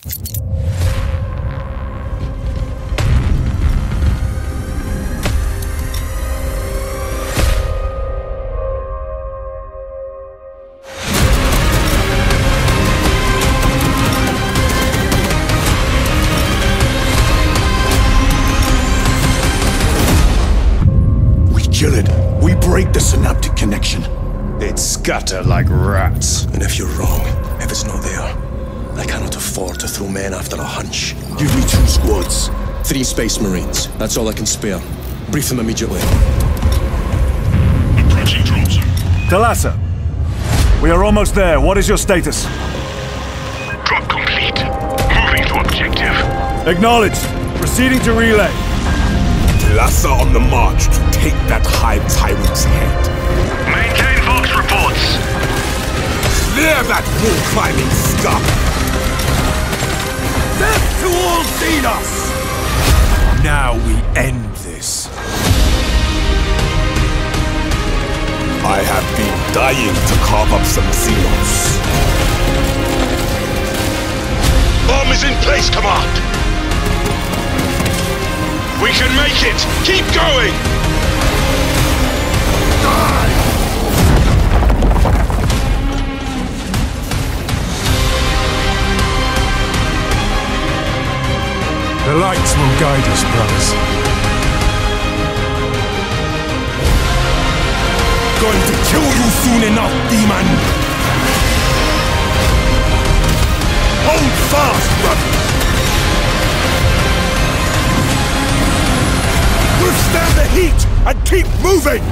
Kill it. We break the synaptic connection. They'd scatter like rats. And if you're wrong, if it's not there, I cannot afford to throw men after a hunch. Give me 2 squads. 3 Space Marines. That's all I can spare. Brief them immediately. Approaching drone zone. Thalassa, we are almost there. What is your status? Drop complete. Moving to objective. Acknowledged. Proceeding to relay. Thalassa on the march to take that Hive Tyrant's head. Maintain Vox reports. Clear that wall-climbing scum! Death to all Xenos! Now we end this. I have been dying to carve up some Xenos. Bomb is in place, Command. We can make it! Keep going! Die! The lights will guide us, brothers. Going to kill you soon enough, demon! Hold fast, brothers! Withstand the heat and keep moving!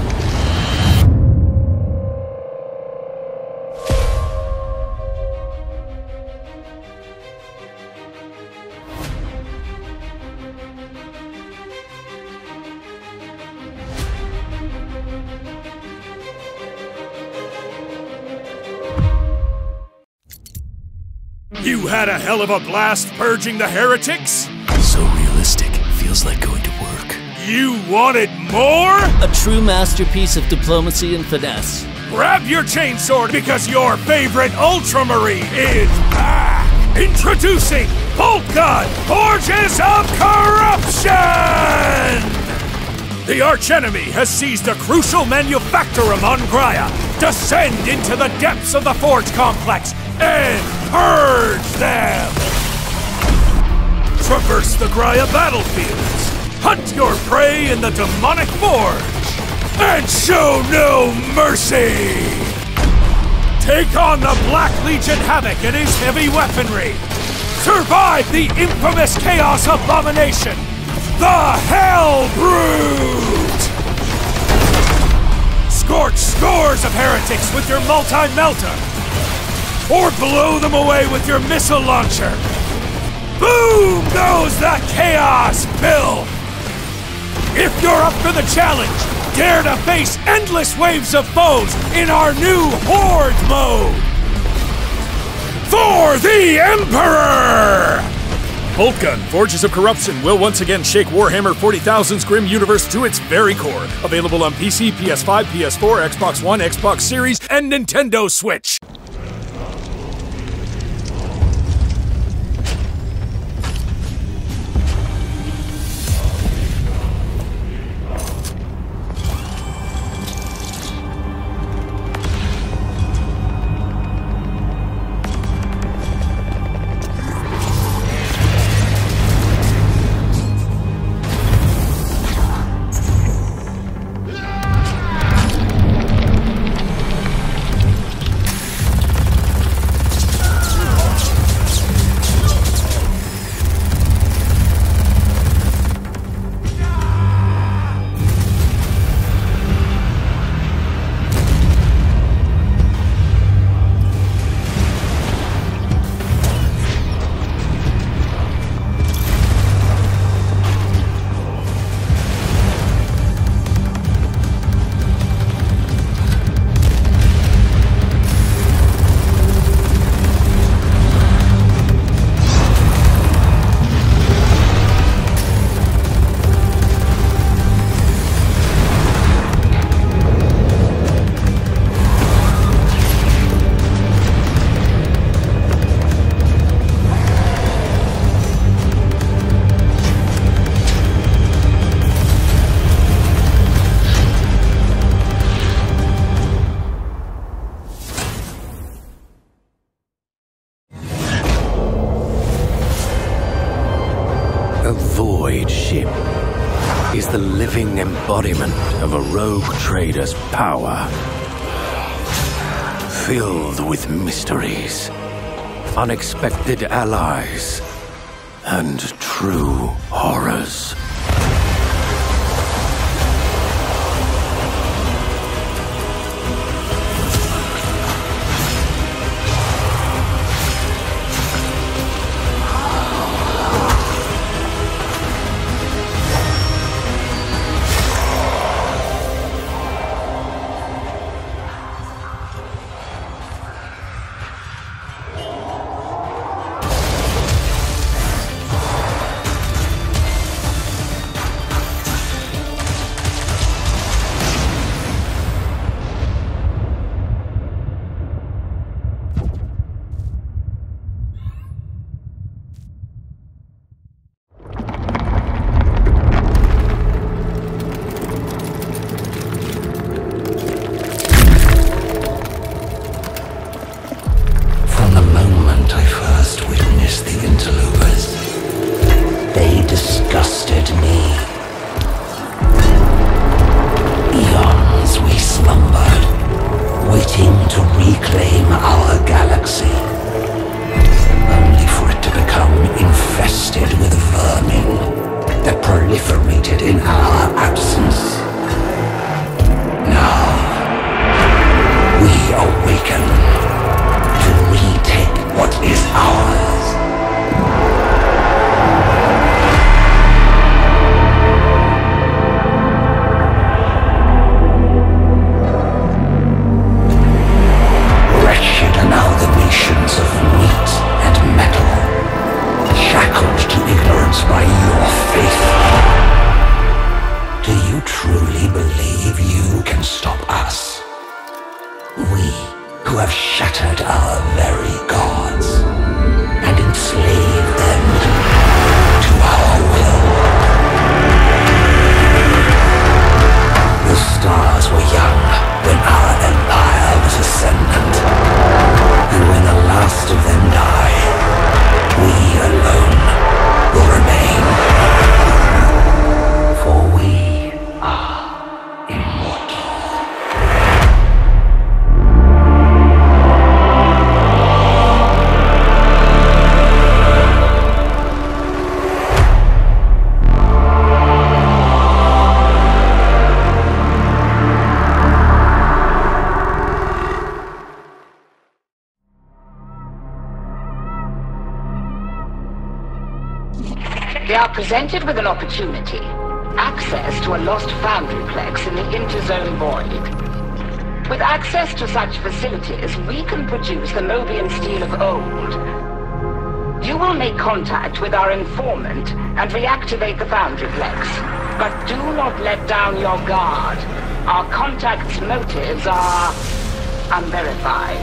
You had a hell of a blast purging the heretics? So realistic. Feels like going to work. You wanted more? A true masterpiece of diplomacy and finesse. Grab your chainsword because your favorite Ultramarine is back! Introducing Boltgun, Forges of Corruption! The archenemy has seized a crucial manufactorum on Graia. Descend into the depths of the Forge Complex and purge them! Traverse the Graia battlefields. Hunt your prey in the demonic forge! And show no mercy! Take on the Black Legion Havoc and his heavy weaponry! Survive the infamous Chaos Abomination! The Hell Brute! Scorch scores of heretics with your multi-melter! Or blow them away with your missile launcher! Boom goes the Chaos Pill! If you're up for the challenge, dare to face endless waves of foes in our new Horde mode! For the Emperor! Boltgun, Forges of Corruption will once again shake Warhammer 40,000's grim universe to its very core. Available on PC, PS5, PS4, Xbox One, Xbox Series, and Nintendo Switch. destroyed ship is the living embodiment of a rogue trader's power. Filled with mysteries, unexpected allies, and true horrors. They are presented with an opportunity. Access to a lost foundryplex in the interzone void. With access to such facilities, we can produce the Mobian steel of old. You will make contact with our informant and reactivate the foundryplex. But do not let down your guard. Our contact's motives are unverified.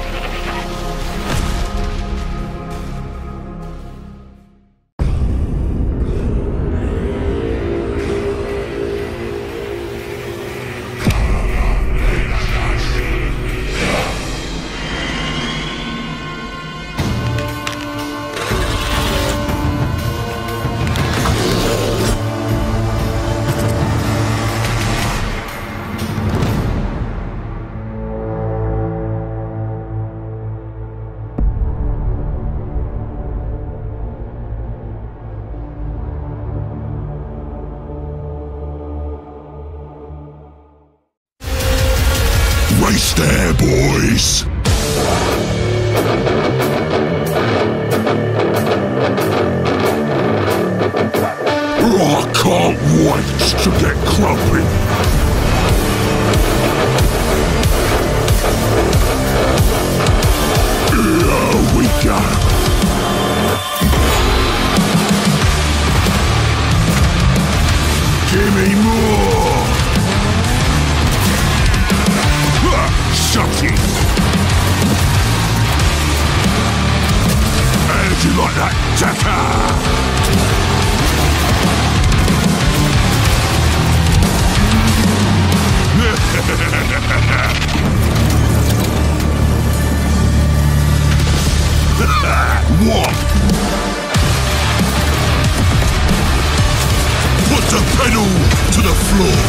Race there, boys! Oh, I can't wait to get clumping! Here we go! Give me more! Shut it! How'd you like that, Jacker? What? floor.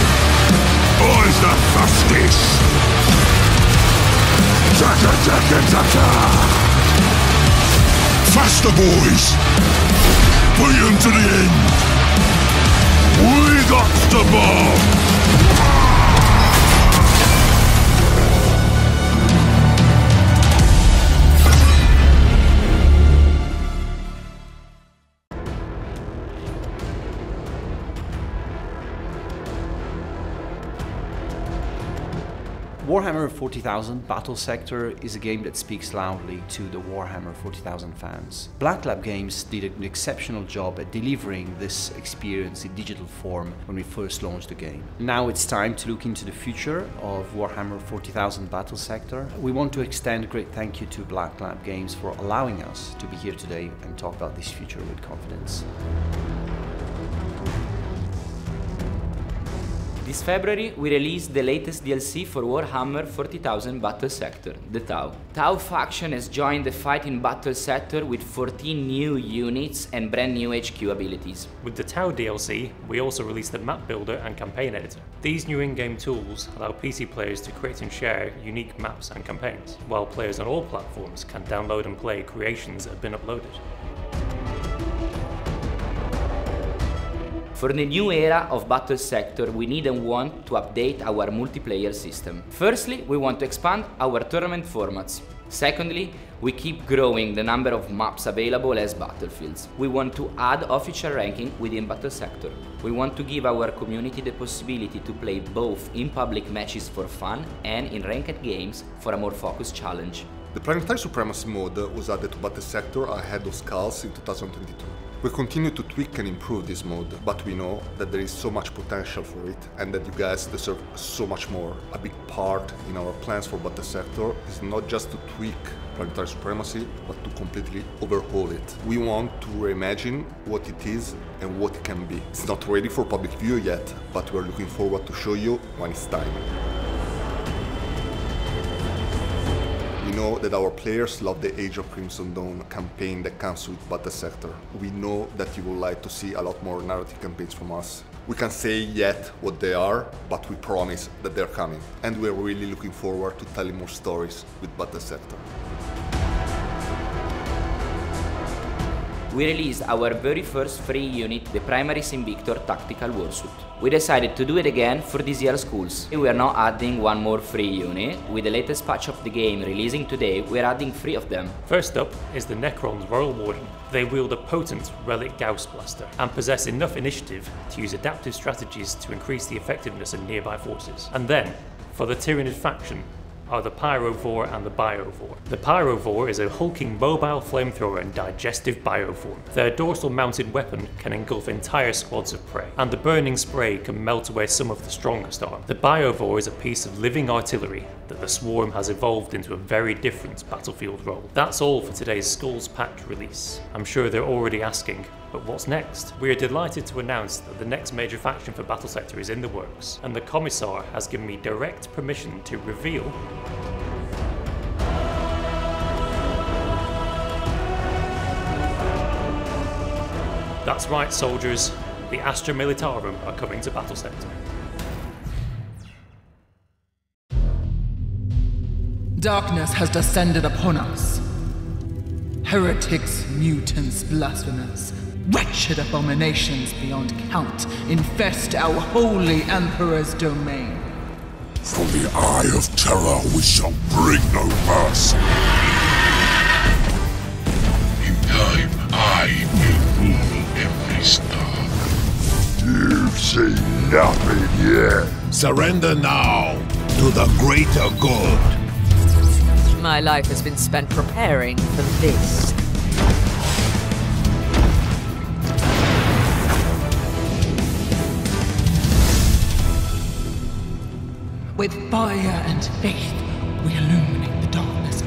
Eyes that fastest. Taka, taka, taka. Faster, boys. Put him to the end. We got the bomb. Warhammer 40,000 Battlesector is a game that speaks loudly to the Warhammer 40,000 fans. Black Lab Games did an exceptional job at delivering this experience in digital form when we first launched the game. Now it's time to look into the future of Warhammer 40,000 Battlesector. We want to extend a great thank you to Black Lab Games for allowing us to be here today and talk about this future with confidence. This February, we released the latest DLC for Warhammer 40,000 Battlesector, the Tau. Tau faction has joined the fight in Battlesector with 14 new units and brand new HQ abilities. With the Tau DLC, we also released the map builder and campaign editor. These new in-game tools allow PC players to create and share unique maps and campaigns, while players on all platforms can download and play creations that have been uploaded. For the new era of Battlesector, we need and want to update our multiplayer system. Firstly, we want to expand our tournament formats. Secondly, we keep growing the number of maps available as battlefields. We want to add official ranking within Battlesector. We want to give our community the possibility to play both in public matches for fun and in ranked games for a more focused challenge. The Planetary Supremacy mode was added to Battlesector ahead of Skulls in 2022. We continue to tweak and improve this mode, but we know that there is so much potential for it and that you guys deserve so much more. A big part in our plans for Battlesector is not just to tweak Planetary Supremacy, but to completely overhaul it. We want to reimagine what it is and what it can be. It's not ready for public view yet, but we're looking forward to show you when it's time. We know that our players love the Age of Crimson Dawn campaign that comes with Battlesector. We know that you would like to see a lot more narrative campaigns from us. We can't say yet what they are, but we promise that they're coming. And we're really looking forward to telling more stories with Battlesector. We released our very first free unit, the Primaris Invictor Tactical Warsuit. We decided to do it again for this year's schools. We are now adding one more free unit. With the latest patch of the game releasing today, we are adding 3 of them. First up is the Necron's Royal Warden. They wield a potent Relic Gauss Blaster and possess enough initiative to use adaptive strategies to increase the effectiveness of nearby forces. And then, for the Tyrannid faction, are the Pyrovore and the Biovore. The Pyrovore is a hulking mobile flamethrower and digestive bioform. Their dorsal mounted weapon can engulf entire squads of prey, and the burning spray can melt away some of the strongest arm. The Biovore is a piece of living artillery that the Swarm has evolved into a very different battlefield role. That's all for today's Skulls Patch release. I'm sure they're already asking, but what's next? We are delighted to announce that the next major faction for Battlesector is in the works, and the Commissar has given me direct permission to reveal That's right, soldiers, the Astra Militarum are coming to Battlesector. Darkness has descended upon us. Heretics, mutants, blasphemers, wretched abominations beyond count infest our holy Emperor's domain. From the Eye of Terror we shall bring no mercy. In time, I will rule every star. You've seen nothing yet. Surrender now to the greater good. My life has been spent preparing for this. With fire and faith, we illuminate the darkness.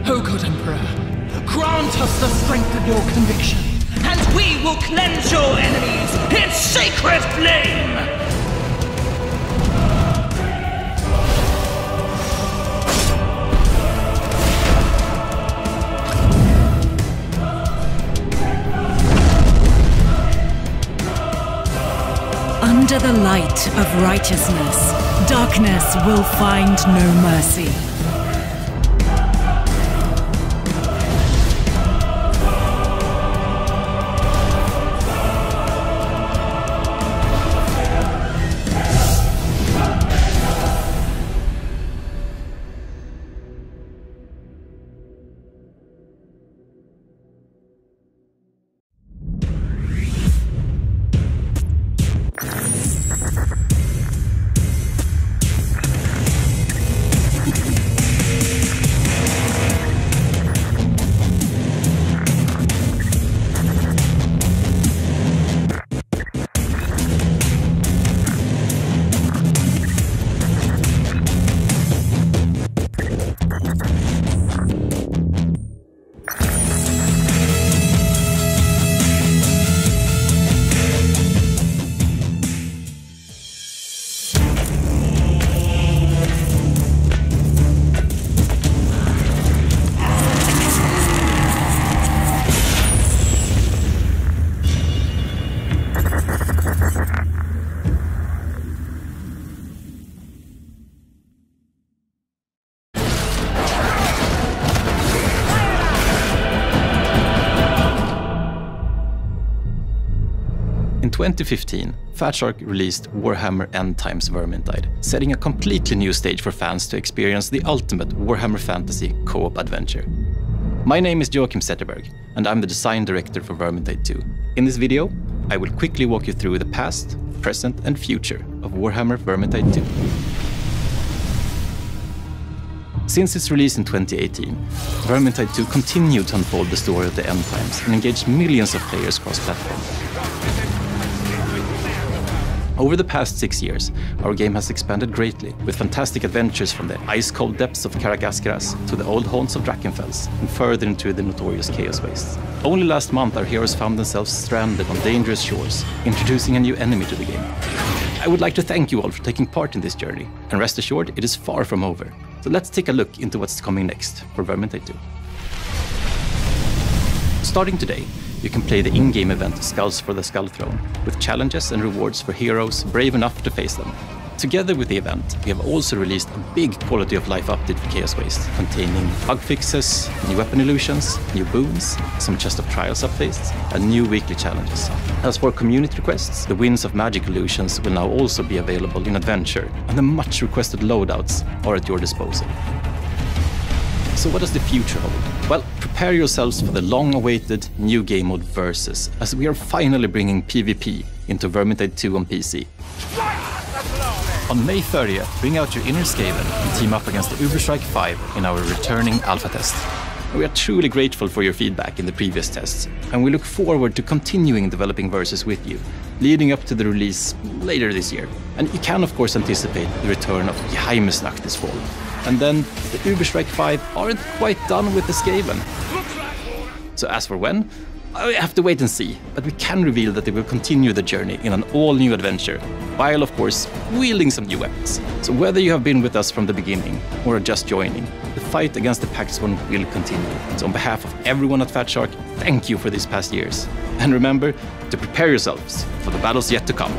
O God Emperor, grant us the strength of your conviction, and we will cleanse your enemies in sacred flame! Under the light of righteousness, darkness will find no mercy. In 2015, Fatshark released Warhammer End Times Vermintide, setting a completely new stage for fans to experience the ultimate Warhammer Fantasy co-op adventure. My name is Joachim Zetterberg, and I'm the design director for Vermintide 2. In this video, I will quickly walk you through the past, present and future of Warhammer Vermintide 2. Since its release in 2018, Vermintide 2 continued to unfold the story of the End Times and engaged millions of players cross-platform. Over the past 6 years, our game has expanded greatly, with fantastic adventures from the ice-cold depths of Karagaskaras to the old haunts of Drakenfels, and further into the notorious Chaos Wastes. Only last month, our heroes found themselves stranded on dangerous shores, introducing a new enemy to the game. I would like to thank you all for taking part in this journey, and rest assured, it is far from over. So let's take a look into what's coming next for Vermintide 2. Starting today, you can play the in-game event Skulls for the Skull Throne, with challenges and rewards for heroes brave enough to face them. Together with the event, we have also released a big quality of life update for Chaos Waste, containing bug fixes, new weapon illusions, new boons, some Chest of Trials updates, and new weekly challenges. As for community requests, the Winds of Magic illusions will now also be available in Adventure, and the much requested loadouts are at your disposal. So what does the future hold? Well, prepare yourselves for the long-awaited new game mode Versus, as we are finally bringing PvP into Vermintide 2 on PC. On May 30th, bring out your inner Skaven and team up against the Uberstrike 5 in our returning alpha test. We are truly grateful for your feedback in the previous tests, and we look forward to continuing developing Versus with you, leading up to the release later this year. And you can of course anticipate the return of Geheimnisnacht this fall. And then the Uberstrike 5 aren't quite done with the Skaven. So as for when, I have to wait and see, but we can reveal that they will continue the journey in an all-new adventure, while of course wielding some new weapons. So whether you have been with us from the beginning or are just joining, the fight against the Paxton will continue. So on behalf of everyone at Fatshark, thank you for these past years. And remember to prepare yourselves for the battles yet to come.